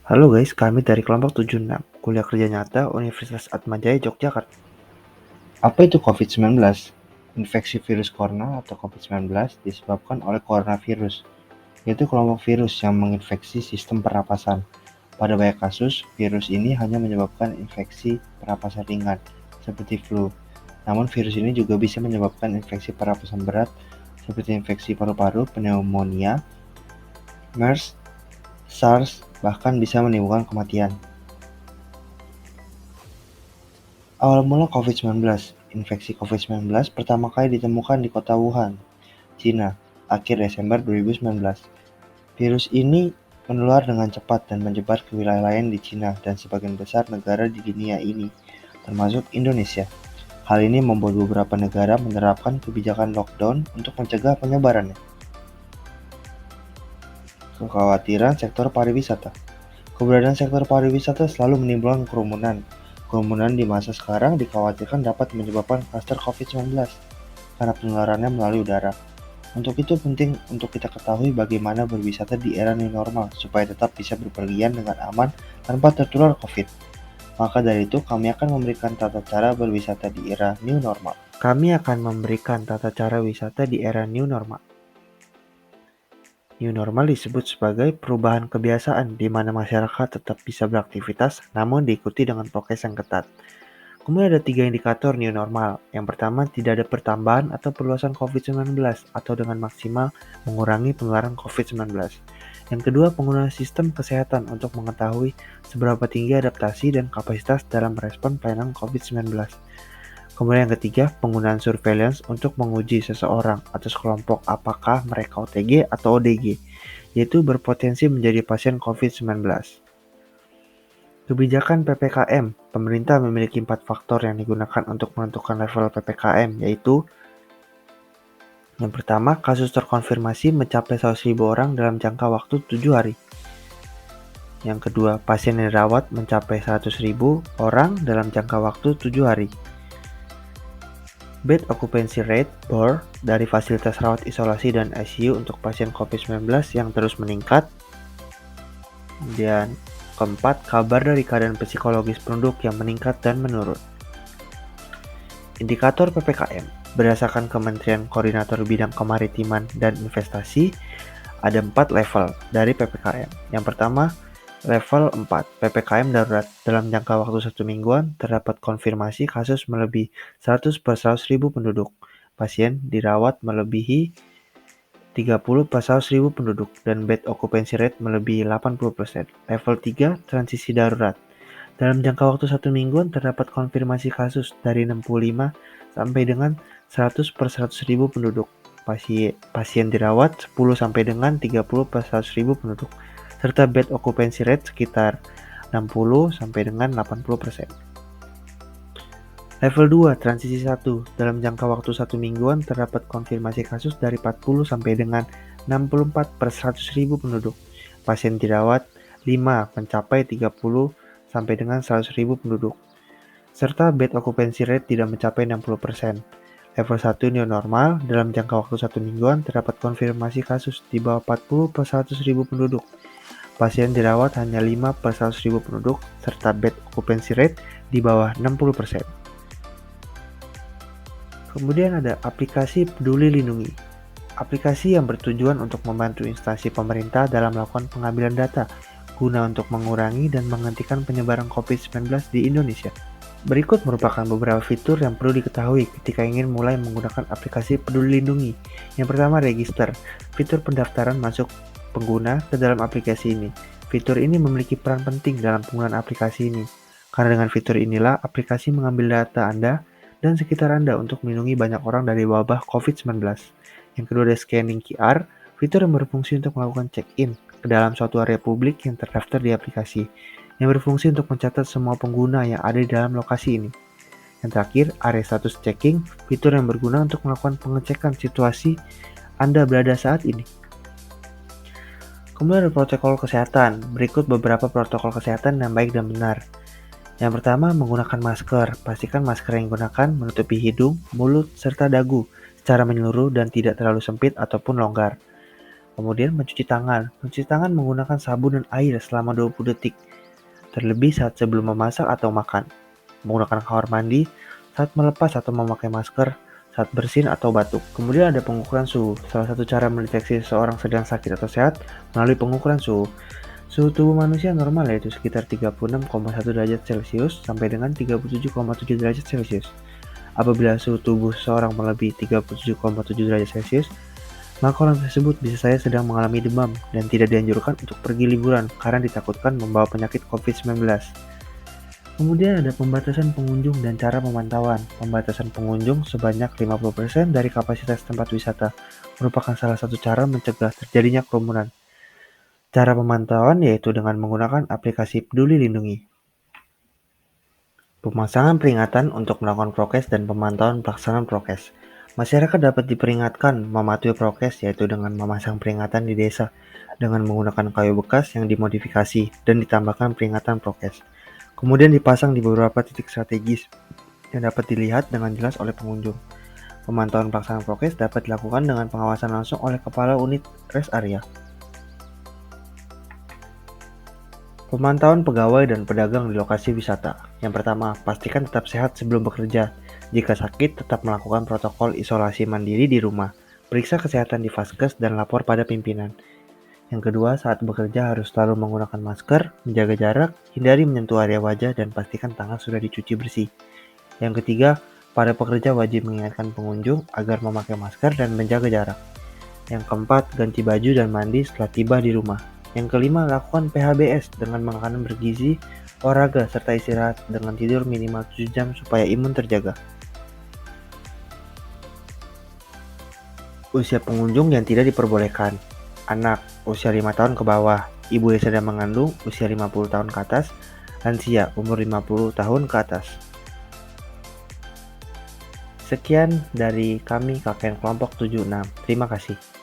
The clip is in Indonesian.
Halo guys, kami dari kelompok 76, kuliah kerja nyata Universitas Atmajaya Yogyakarta. Apa itu COVID-19? Infeksi virus corona atau COVID-19 disebabkan oleh coronavirus, yaitu kelompok virus yang menginfeksi sistem pernapasan. Pada banyak kasus, virus ini hanya menyebabkan infeksi pernapasan ringan, seperti flu. Namun virus ini juga bisa menyebabkan infeksi pernapasan berat, seperti infeksi paru-paru, pneumonia, MERS, SARS, bahkan bisa menimbulkan kematian. Awal mula COVID-19. Infeksi COVID-19 pertama kali ditemukan di kota Wuhan, Cina, akhir Desember 2019. Virus ini menular dengan cepat dan menyebar ke wilayah lain di Cina dan sebagian besar negara di dunia ini, termasuk Indonesia. Hal ini membuat beberapa negara menerapkan kebijakan lockdown untuk mencegah penyebarannya. Kekhawatiran sektor pariwisata. Keberadaan sektor pariwisata selalu menimbulkan kerumunan. Kerumunan di masa sekarang dikhawatirkan dapat menyebabkan klaster COVID-19 karena penularannya melalui udara. Untuk itu penting untuk kita ketahui bagaimana berwisata di era new normal supaya tetap bisa berpergian dengan aman tanpa tertular COVID. Maka dari itu kami akan memberikan tata cara berwisata di era new normal. Kami akan memberikan tata cara wisata di era new normal. New normal disebut sebagai perubahan kebiasaan di mana masyarakat tetap bisa beraktivitas namun diikuti dengan prokes yang ketat. Kemudian ada 3 indikator new normal. Yang pertama, tidak ada pertambahan atau perluasan COVID-19 atau dengan maksimal mengurangi penularan COVID-19. Yang kedua, penggunaan sistem kesehatan untuk mengetahui seberapa tinggi adaptasi dan kapasitas dalam merespon pelayanan COVID-19. Kemudian yang ketiga, penggunaan surveillance untuk menguji seseorang atau sekelompok apakah mereka OTG atau ODG, yaitu berpotensi menjadi pasien COVID-19. Kebijakan PPKM. Pemerintah memiliki 4 faktor yang digunakan untuk menentukan level PPKM, yaitu yang pertama, kasus terkonfirmasi mencapai 100.000 orang dalam jangka waktu 7 hari. Yang kedua, pasien yang dirawat mencapai 100.000 orang dalam jangka waktu 7 hari. Bed occupancy rate (BOR) dari fasilitas rawat isolasi dan ICU untuk pasien COVID-19 yang terus meningkat. Dan keempat, kabar dari keadaan psikologis penduduk yang meningkat dan menurun. Indikator PPKM. Berdasarkan Kementerian Koordinator Bidang Kemaritiman dan Investasi, ada 4 level dari PPKM. Yang pertama, level 4, PPKM darurat. Dalam jangka waktu 1 mingguan, terdapat konfirmasi kasus melebihi 100 per 100.000 penduduk. Pasien dirawat melebihi 30 per 100.000 penduduk, dan bed occupancy rate melebihi 80%. Level 3, transisi darurat. Dalam jangka waktu 1 mingguan, terdapat konfirmasi kasus dari 65 sampai dengan 100 per 100.000 penduduk. Pasien dirawat 10 sampai dengan 30 per 100.000 penduduk, serta bed occupancy rate sekitar 60 sampai dengan 80%. Level 2, transisi 1. Dalam jangka waktu 1 mingguan terdapat konfirmasi kasus dari 40 sampai dengan 64 per 100.000 penduduk. Pasien dirawat 5 mencapai 30 sampai dengan 100.000 penduduk, serta bed occupancy rate tidak mencapai 60%. Level 1 new normal, dalam jangka waktu 1 mingguan terdapat konfirmasi kasus di bawah 40 per 100.000 penduduk. Pasien dirawat hanya 5 per 100.000 penduduk, serta bed occupancy rate di bawah 60%. Kemudian ada aplikasi Peduli Lindungi. Aplikasi yang bertujuan untuk membantu instansi pemerintah dalam melakukan pengambilan data guna untuk mengurangi dan menghentikan penyebaran COVID-19 di Indonesia. Berikut merupakan beberapa fitur yang perlu diketahui ketika ingin mulai menggunakan aplikasi Peduli Lindungi. Yang pertama, register. Fitur pendaftaran masuk pengguna ke dalam aplikasi ini. Fitur ini memiliki peran penting dalam penggunaan aplikasi ini, karena dengan fitur inilah aplikasi mengambil data Anda dan sekitar Anda untuk melindungi banyak orang dari wabah COVID-19. Yang kedua ada scanning QR, fitur yang berfungsi untuk melakukan check-in ke dalam suatu area publik yang terdaftar di aplikasi, yang berfungsi untuk mencatat semua pengguna yang ada di dalam lokasi ini. Yang terakhir, area status checking, fitur yang berguna untuk melakukan pengecekan situasi Anda berada saat ini. Kemudian ada protokol kesehatan. Berikut beberapa protokol kesehatan yang baik dan benar. Yang pertama, menggunakan masker. Pastikan masker yang digunakan menutupi hidung, mulut, serta dagu secara menyeluruh dan tidak terlalu sempit ataupun longgar. Kemudian mencuci tangan. Mencuci tangan menggunakan sabun dan air selama 20 detik, terlebih saat sebelum memasak atau makan. Menggunakan kamar mandi saat melepas atau memakai masker, saat bersin atau batuk. Kemudian ada pengukuran suhu. Salah satu cara mendeteksi seseorang sedang sakit atau sehat melalui pengukuran suhu. Suhu tubuh manusia normal yaitu sekitar 36,1 derajat Celcius sampai dengan 37,7 derajat Celcius. Apabila suhu tubuh seseorang melebihi 37,7 derajat Celcius, maka orang tersebut bisa saja sedang mengalami demam dan tidak dianjurkan untuk pergi liburan karena ditakutkan membawa penyakit COVID-19. Kemudian ada pembatasan pengunjung dan cara pemantauan. Pembatasan pengunjung sebanyak 50% dari kapasitas tempat wisata merupakan salah satu cara mencegah terjadinya kerumunan. Cara pemantauan yaitu dengan menggunakan aplikasi Peduli Lindungi. Pemasangan peringatan untuk melakukan prokes dan pemantauan pelaksanaan prokes. Masyarakat dapat diperingatkan mematuhi prokes yaitu dengan memasang peringatan di desa dengan menggunakan kayu bekas yang dimodifikasi dan ditambahkan peringatan prokes. Kemudian dipasang di beberapa titik strategis yang dapat dilihat dengan jelas oleh pengunjung. Pemantauan pelaksanaan prokes dapat dilakukan dengan pengawasan langsung oleh kepala unit rest area. Pemantauan pegawai dan pedagang di lokasi wisata. Yang pertama, pastikan tetap sehat sebelum bekerja. Jika sakit, tetap melakukan protokol isolasi mandiri di rumah. Periksa kesehatan di vaskes dan lapor pada pimpinan. Yang kedua, saat bekerja harus selalu menggunakan masker, menjaga jarak, hindari menyentuh area wajah, dan pastikan tangan sudah dicuci bersih. Yang ketiga, para pekerja wajib mengingatkan pengunjung agar memakai masker dan menjaga jarak. Yang keempat, ganti baju dan mandi setelah tiba di rumah. Yang kelima, lakukan PHBS dengan makanan bergizi, olahraga, serta istirahat dengan tidur minimal 7 jam supaya imun terjaga. Usia pengunjung yang tidak diperbolehkan. Anak, usia 5 tahun ke bawah. Ibu yang sedang mengandung, usia 50 tahun ke atas. Lansia, umur 50 tahun ke atas. Sekian dari kami KKN Kelompok 76. Terima kasih.